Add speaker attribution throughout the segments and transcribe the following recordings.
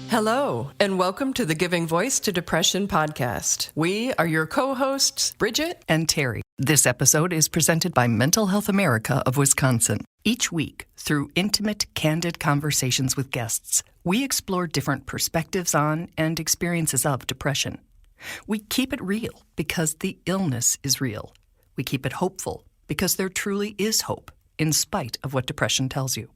Speaker 1: Hello, and welcome to the Giving Voice to Depression podcast. We are your co-hosts, Bridget
Speaker 2: and Terry. This episode is presented by Mental Health America of Wisconsin. Each week, through intimate, candid conversations with guests, we explore different perspectives on and experiences of depression. We keep it real because the illness is real. We keep it hopeful because there truly is hope, in spite of what depression tells you.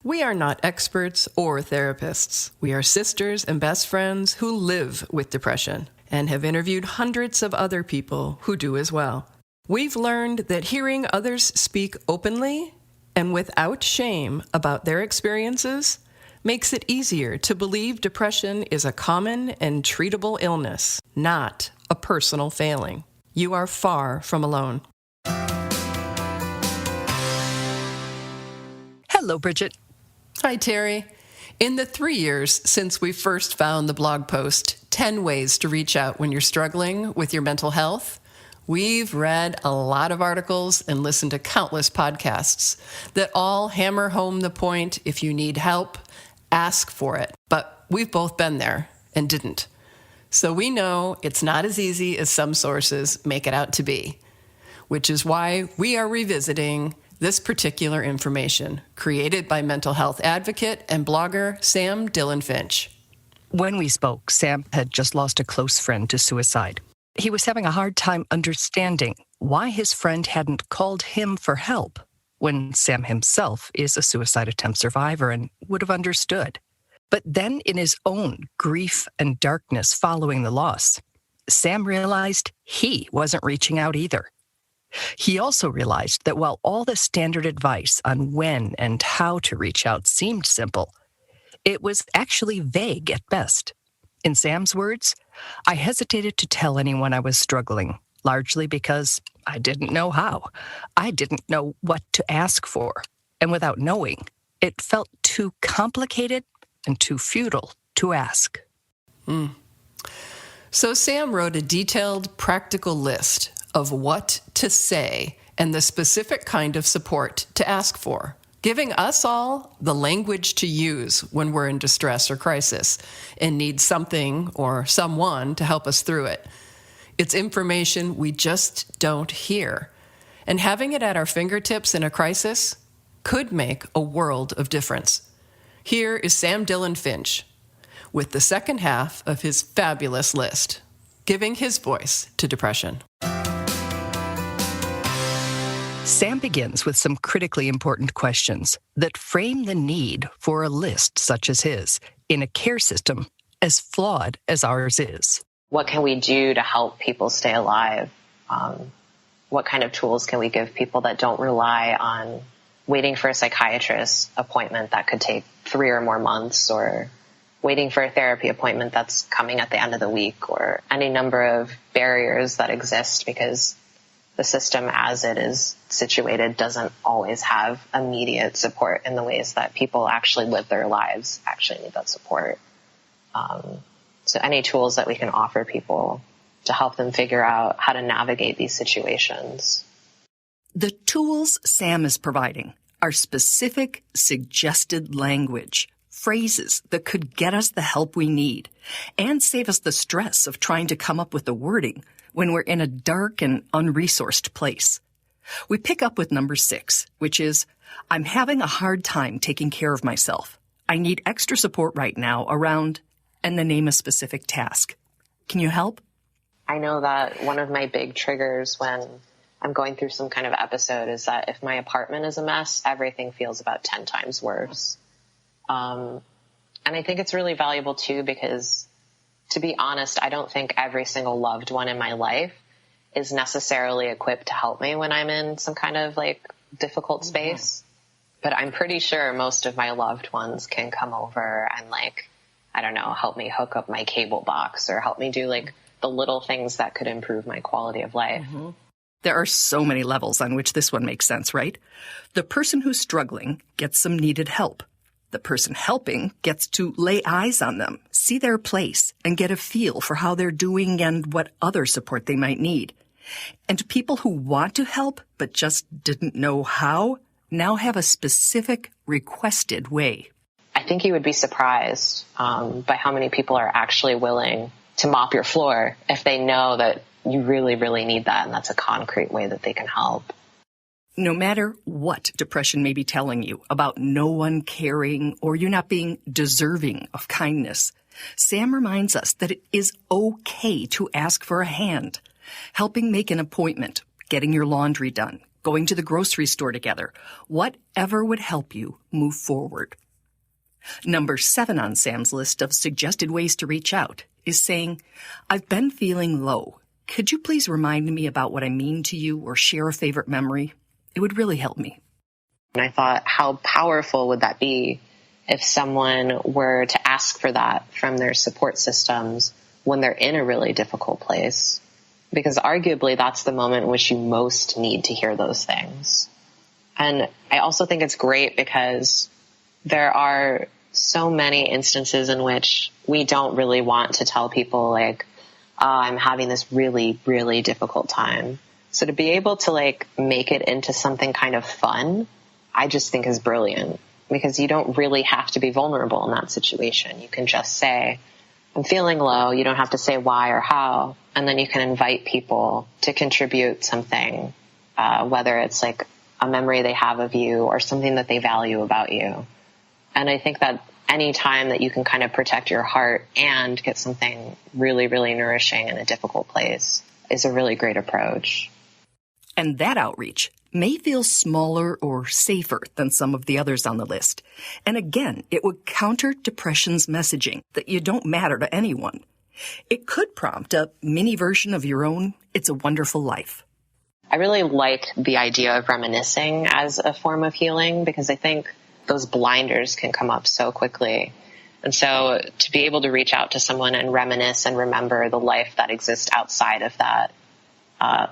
Speaker 1: We are not experts or therapists. We are sisters and best friends who live with depression and have interviewed hundreds of other people who do as well. We've learned that hearing others speak openly and without shame about their experiences makes it easier to believe depression is a common and treatable illness, not a personal failing. You are far from alone.
Speaker 2: Hello, Bridget.
Speaker 1: Hi, Terry. In the 3 years since we first found the blog post, 10 Ways to Reach Out When You're Struggling with Your Mental Health, we've read a lot of articles and listened to countless podcasts that all hammer home the point: if you need help, ask for it. But we've both been there and didn't. So we know it's not as easy as some sources make it out to be, which is why we are revisiting this particular information, created by mental health advocate and blogger Sam Dylan Finch.
Speaker 2: When we spoke, Sam had just lost a close friend to suicide. He was having a hard time understanding why his friend hadn't called him for help when Sam himself is a suicide attempt survivor and would have understood. But then in his own grief and darkness following the loss, Sam realized he wasn't reaching out either. He also realized that while all the standard advice on when and how to reach out seemed simple, it was actually vague at best. In Sam's words, I hesitated to tell anyone I was struggling, largely because I didn't know how. I didn't know what to ask for. And without knowing, it felt too complicated and too futile to ask.
Speaker 1: So Sam wrote a detailed, practical list of what to say and the specific kind of support to ask for, giving us all the language to use when we're in distress or crisis and need something or someone to help us through it. It's information we just don't hear, and having it at our fingertips in a crisis could make a world of difference. Here is Sam Dylan Finch with the second half of his fabulous list, giving his voice to depression.
Speaker 2: Sam begins with some critically important questions that frame the need for a list such as his in a care system as flawed as ours is.
Speaker 3: What can we do to help people stay alive? What kind of tools can we give people that don't rely on waiting for a psychiatrist appointment that could take 3 or more months, or waiting for a therapy appointment that's coming at the end of the week, or any number of barriers that exist because the system as it is situated doesn't always have immediate support in the ways that people actually live their lives actually need that support. So any tools that we can offer people to help them figure out how to navigate these situations.
Speaker 2: The tools Sam is providing are specific, suggested language, phrases that could get us the help we need and save us the stress of trying to come up with the wording when we're in a dark and unresourced place. We pick up with number 6, which is, I'm having a hard time taking care of myself. I need extra support right now around, and then name a specific task. Can you help?
Speaker 3: I know that one of my big triggers when I'm going through some kind of episode is that if my apartment is a mess, everything feels about 10 times worse. And I think it's really valuable too, because to be honest, I don't think every single loved one in my life is necessarily equipped to help me when I'm in some kind of difficult space. But I'm pretty sure most of my loved ones can come over and I don't know, help me hook up my cable box or help me do the little things that could improve my quality of life.
Speaker 2: There are so many levels on which this one makes sense, right? The person who's struggling gets some needed help. The person helping gets to lay eyes on them, see their place, and get a feel for how they're doing and what other support they might need. And people who want to help but just didn't know how now have a specific requested way.
Speaker 3: I think you would be surprised by how many people are actually willing to mop your floor if they know that you really, really need that, and that's a concrete way that they can help.
Speaker 2: No matter what depression may be telling you about no one caring or you not being deserving of kindness, Sam reminds us that it is okay to ask for a hand, helping make an appointment, getting your laundry done, going to the grocery store together, whatever would help you move forward. Number 7 on Sam's list of suggested ways to reach out is saying, "I've been feeling low. Could you please remind me about what I mean to you or share a favorite memory? It would really help me."
Speaker 3: And I thought, how powerful would that be if someone were to ask for that from their support systems when they're in a really difficult place? Because arguably that's the moment in which you most need to hear those things. And I also think it's great because there are so many instances in which we don't really want to tell people like, oh, I'm having this really, really difficult time. So to be able to like make it into something kind of fun, I just think is brilliant, because you don't really have to be vulnerable in that situation. You can just say, I'm feeling low. You don't have to say why or how. And then you can invite people to contribute something, whether it's like a memory they have of you or something that they value about you. And I think that any time that you can kind of protect your heart and get something really, really nourishing in a difficult place is a really great approach.
Speaker 2: And that outreach may feel smaller or safer than some of the others on the list. And again, it would counter depression's messaging that you don't matter to anyone. It could prompt a mini version of your own It's a Wonderful Life.
Speaker 3: I really like the idea of reminiscing as a form of healing, because I think those blinders can come up so quickly. And so to be able to reach out to someone and reminisce and remember the life that exists outside of that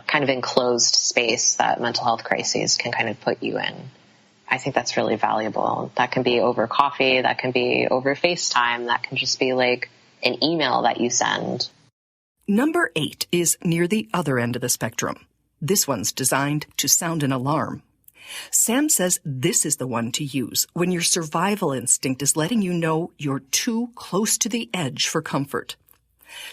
Speaker 3: kind of enclosed space that mental health crises can kind of put you in, I think that's really valuable. That can be over coffee, that can be over FaceTime, that can just be like an email that you send.
Speaker 2: Number 8 is near the other end of the spectrum. This one's designed to sound an alarm. Sam says this is the one to use when your survival instinct is letting you know you're too close to the edge for comfort.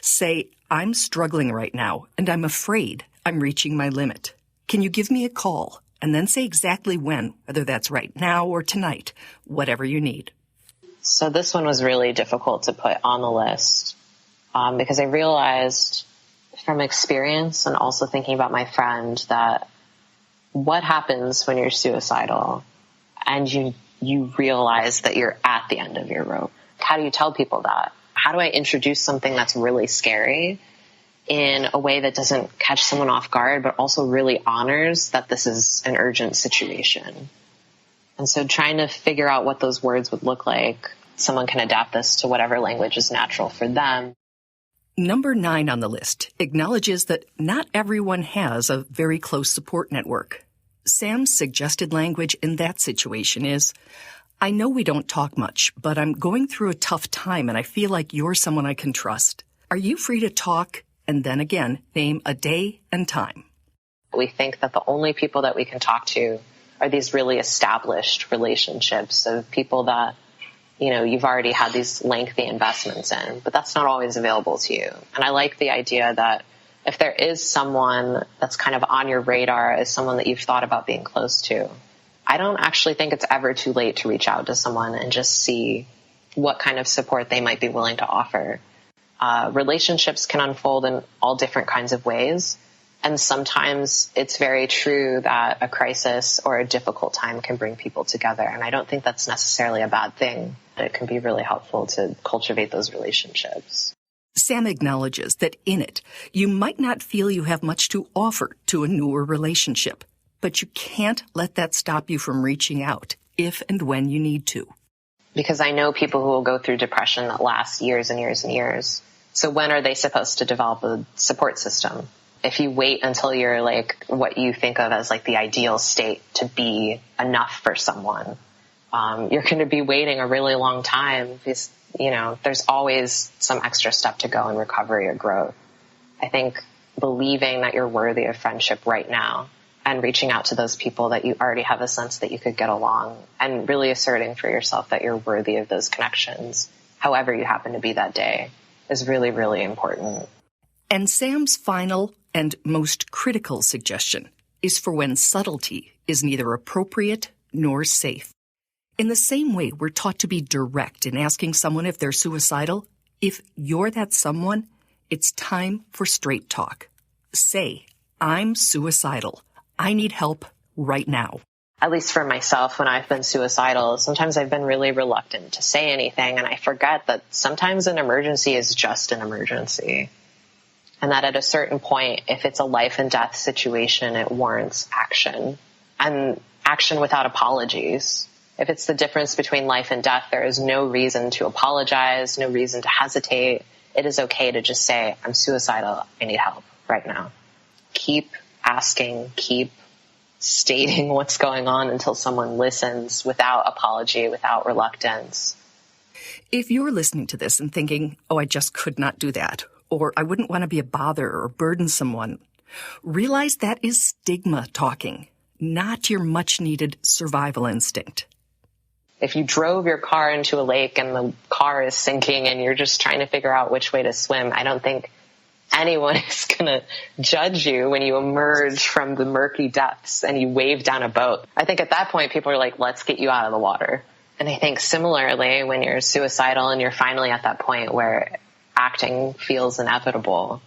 Speaker 2: Say, I'm struggling right now, and I'm afraid I'm reaching my limit. Can you give me a call? And then say exactly when, whether that's right now or tonight, whatever you need.
Speaker 3: So this one was really difficult to put on the list because I realized from experience and also thinking about my friend that what happens when you're suicidal and you realize that you're at the end of your rope? How do you tell people that? How do I introduce something that's really scary in a way that doesn't catch someone off guard, but also really honors that this is an urgent situation? And so trying to figure out what those words would look like, someone can adapt this to whatever language is natural for them.
Speaker 2: Number 9 on the list acknowledges that not everyone has a very close support network. Sam's suggested language in that situation is, I know we don't talk much, but I'm going through a tough time and I feel like you're someone I can trust. Are you free to talk? And then again, name a day and time.
Speaker 3: We think that the only people that we can talk to are these really established relationships of people that, you know, you've already had these lengthy investments in, but that's not always available to you. And I like the idea that if there is someone that's kind of on your radar as someone that you've thought about being close to, I don't actually think it's ever too late to reach out to someone and just see what kind of support they might be willing to offer. Relationships can unfold in all different kinds of ways. And sometimes it's very true that a crisis or a difficult time can bring people together. And I don't think that's necessarily a bad thing. It can be really helpful to cultivate those relationships.
Speaker 2: Sam acknowledges that in it, you might not feel you have much to offer to a newer relationship, but you can't let that stop you from reaching out if and when you need to.
Speaker 3: Because I know people who will go through depression that lasts years and years and years. So when are they supposed to develop a support system? If you wait until you're like what you think of as like the ideal state to be enough for someone, you're going to be waiting a really long time because, you know, there's always some extra step to go in recovery or growth. I think believing that you're worthy of friendship right now and reaching out to those people that you already have a sense that you could get along, and really asserting for yourself that you're worthy of those connections, however you happen to be that day, is really, really important.
Speaker 2: And Sam's final and most critical suggestion is for when subtlety is neither appropriate nor safe. In the same way we're taught to be direct in asking someone if they're suicidal, if you're that someone, it's time for straight talk. Say, I'm suicidal. I need help right now.
Speaker 3: At least for myself, when I've been suicidal, sometimes I've been really reluctant to say anything, and I forget that sometimes an emergency is just an emergency. And that at a certain point, if it's a life and death situation, it warrants action, and action without apologies. If it's the difference between life and death, there is no reason to apologize, no reason to hesitate. It is okay to just say, I'm suicidal, I need help right now. Keep asking, keep stating what's going on until someone listens without apology, without reluctance.
Speaker 2: If you're listening to this and thinking, oh, I just could not do that, or I wouldn't want to be a bother or burden someone, realize that is stigma talking, not your much-needed survival instinct.
Speaker 3: If you drove your car into a lake and the car is sinking and you're just trying to figure out which way to swim, I don't think anyone is going to judge you when you emerge from the murky depths and you wave down a boat. I think at that point, people are like, let's get you out of the water. And I think similarly, when you're suicidal and you're finally at that point where acting feels inevitable,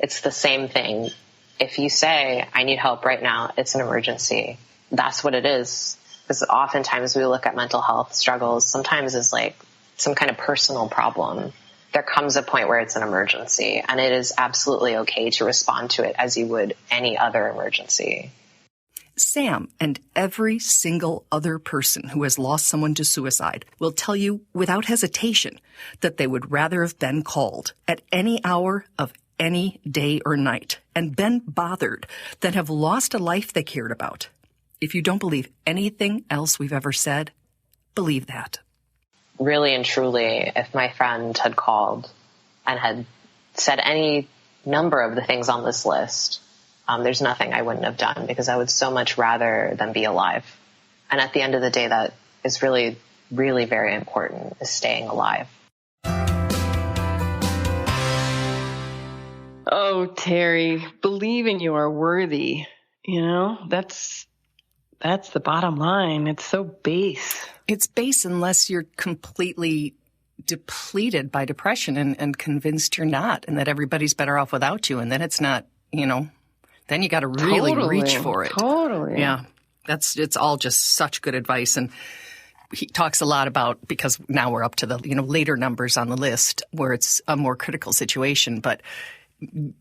Speaker 3: it's the same thing. If you say, I need help right now, it's an emergency. That's what it is. Because oftentimes we look at mental health struggles sometimes as like some kind of personal problem. There comes a point where it's an emergency, and it is absolutely okay to respond to it as you would any other emergency.
Speaker 2: Sam and every single other person who has lost someone to suicide will tell you without hesitation that they would rather have been called at any hour of any day or night and been bothered than have lost a life they cared about. If you don't believe anything else we've ever said, believe that.
Speaker 3: Really and truly, if my friend had called and had said any number of the things on this list, there's nothing I wouldn't have done, because I would so much rather than be alive. And at the end of the day, that is really, really very important, is staying alive.
Speaker 4: Oh, Terry, believing you are worthy, that's the bottom line. It's so base.
Speaker 2: It's base unless you're completely depleted by depression and convinced you're not, and that everybody's better off without you. And then it's not, then you got to really reach for it.
Speaker 4: Totally.
Speaker 2: Yeah. It's all just such good advice. And he talks a lot about, because now we're up to the, later numbers on the list where it's a more critical situation, but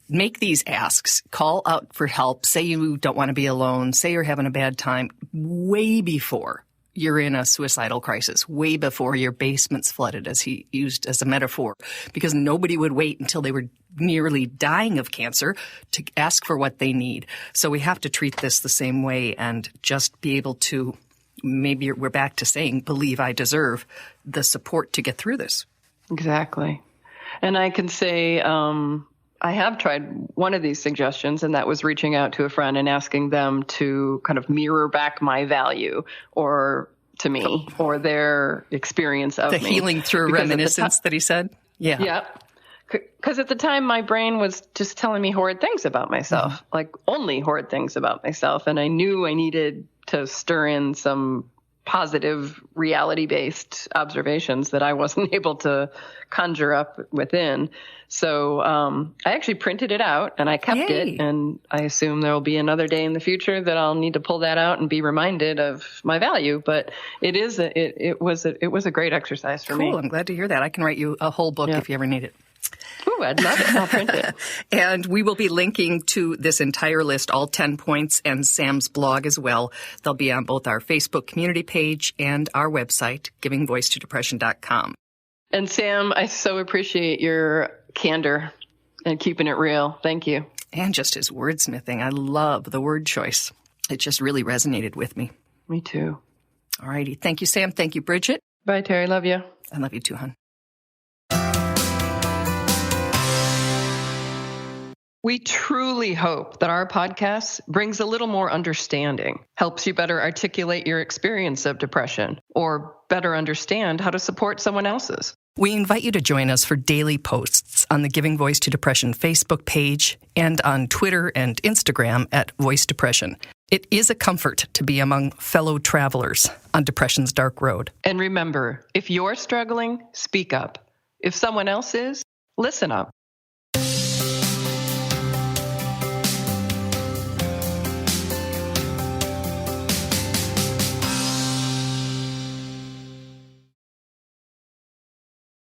Speaker 2: make these asks, call out for help, say you don't want to be alone, say you're having a bad time way before you're in a suicidal crisis, way before your basement's flooded, as he used as a metaphor, because nobody would wait until they were nearly dying of cancer to ask for what they need. So we have to treat this the same way and just be able to, maybe we're back to saying, believe I deserve the support to get through this.
Speaker 4: Exactly. And I can say, I have tried one of these suggestions, and that was reaching out to a friend and asking them to kind of mirror back my value or to me or their experience of
Speaker 2: the
Speaker 4: me.
Speaker 2: Healing through reminiscence that he said? Yeah.
Speaker 4: Yeah. Because at the time, my brain was just telling me horrid things about myself, like only horrid things about myself. And I knew I needed to stir in some positive reality-based observations that I wasn't able to conjure up within. So I actually printed it out and I kept it, and I assume there will be another day in the future that I'll need to pull that out and be reminded of my value. But it was a great exercise for me.
Speaker 2: Cool. I'm glad to hear that. I can write you a whole book if you ever need it.
Speaker 4: Ooh, I'd love it. I'll print it.
Speaker 2: And we will be linking to this entire list, all 10 points, and Sam's blog as well. They'll be on both our Facebook community page and our website, givingvoicetodepression.com.
Speaker 4: And Sam, I so appreciate your candor and keeping it real. Thank you.
Speaker 2: And just his wordsmithing. I love the word choice. It just really resonated with me.
Speaker 4: Me too.
Speaker 2: All righty. Thank you, Sam. Thank you, Bridget.
Speaker 4: Bye, Terry. Love you.
Speaker 2: I love you too, hon.
Speaker 4: We truly hope that our podcast brings a little more understanding, helps you better articulate your experience of depression, or better understand how to support someone else's.
Speaker 2: We invite you to join us for daily posts on the Giving Voice to Depression Facebook page and on Twitter and Instagram at Voice Depression. It is a comfort to be among fellow travelers on depression's dark road.
Speaker 4: And remember, if you're struggling, speak up. If someone else is, listen up.